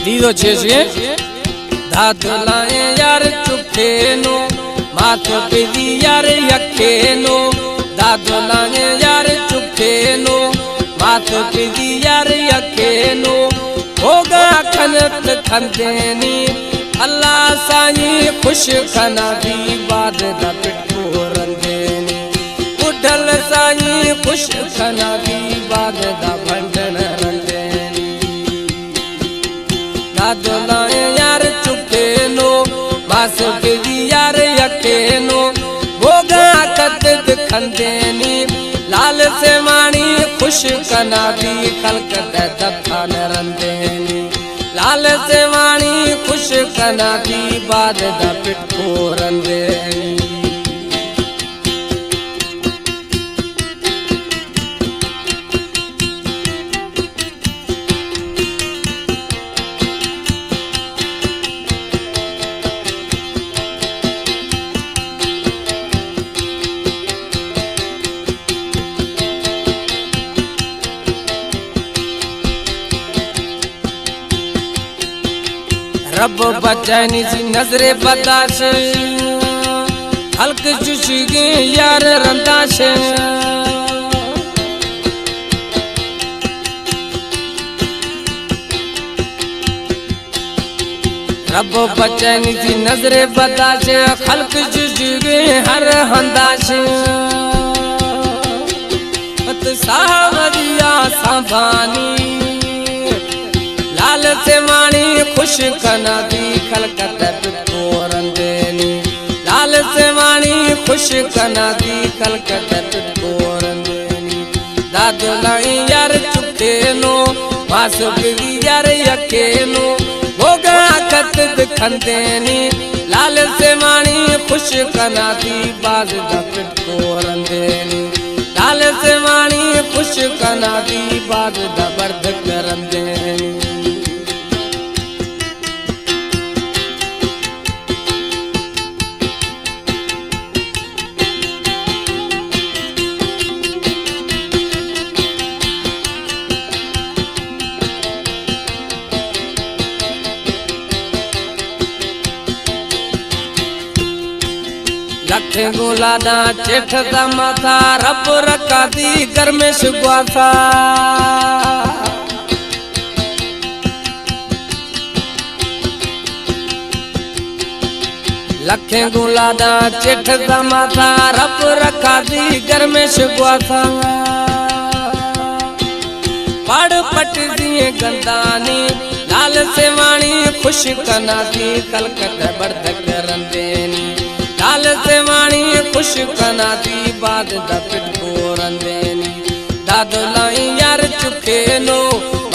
दीदो छे दादलाए यार चुखे नो माथ पे दी यार यखे नो दादलाए यार चुखे नो माथ पे दी यार यखे नो होगा खनत खंदेनी अल्लाह साईं खुश खना दी बाद दा पिटको रंदेनी उठल साईं खुश खना दी बाद दा भंडन रंदेनी दादलाए यार चुके नो मास पे दी यार यखे नो होगा कद खंदेनी लाल से मानी खुश कना दी खलक दत्थान रंदेनी लाल से वाणी खुश कना दी बाद दा पिटको रंदेनी रब बचानी सी नजरे बदाश हल्क चुशगे यार रंदाश रब बचानी सी नजरे बदाश हल्क चुशगे हर हंदाश मत सावरिया सांभानी लाल से मानी खुश कना दी खलकत पिटको रंदेनी लाल से मानी खुश कना दी खलकत पिटको रंदेनी दादलाई यार चुके नो मास बिगी यार यके नो होगा कत खंदेनी लाल से मानी खुश कना दी बाज दा पिटको रंदेनी लाल से मानी खुश कना दी बाज दा बर्द रंदेनी लखे गुलादा चेठ दा माथा रब रखा दी घर में सुगवा था लखे गुलादा चेठ दा माथा रब रखा दी घर में सुगवा था पड़ पट दिए गंदानी लाल से वाणी खुश कना दी कलकत बर्दक रंदेनी लाल से वाणी खुश कना दी बाद दा पिटको रंदेनी दादलाई यार चुके नो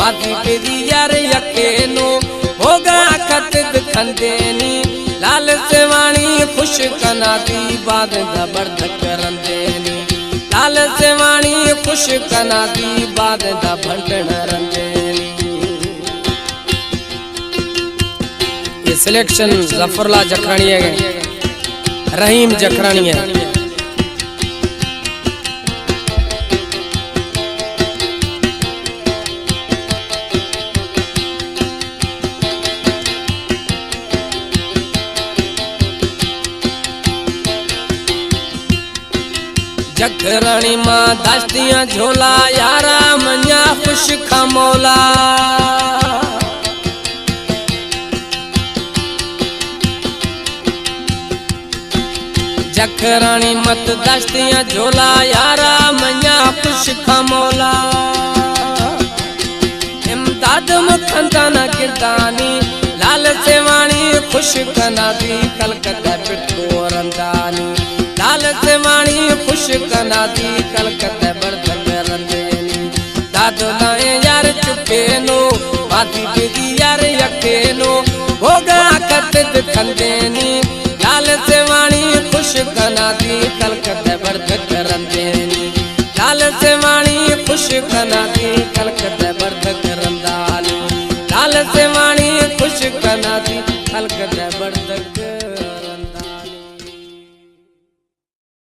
माथी पे दी यार यके नो होगा खत खंदेनी लाल से वाणी खुश कना दी बाद दा बर्दक रंदेनी लाल से वाणी खुश कना दी बाद दा भंडन रंदेनी। ये सिलेक्शन जफरला जखरानी है, रहीम जखरानी है। जखरानी माँ दास्तियाँ झोला यारा मन्या खुश खमोला जखरानी मत दास्तियाँ झोला यारा मन्या खुश खमोला इमदाद मुखंदाना किरदानी लाल से वाणी खुश कना दी कलकत पिटको रंदानी लाल से वाणी खुश कना दी कलकत बर्दक रंदेनी दादलाए यार चुके नो माथी पे दी यार यके नो होगा कत खंदेनी लाल से वाणी खुश कना दी कलकत बर्दक रंदेनी लाल से वाणी खुश कना दी कलकत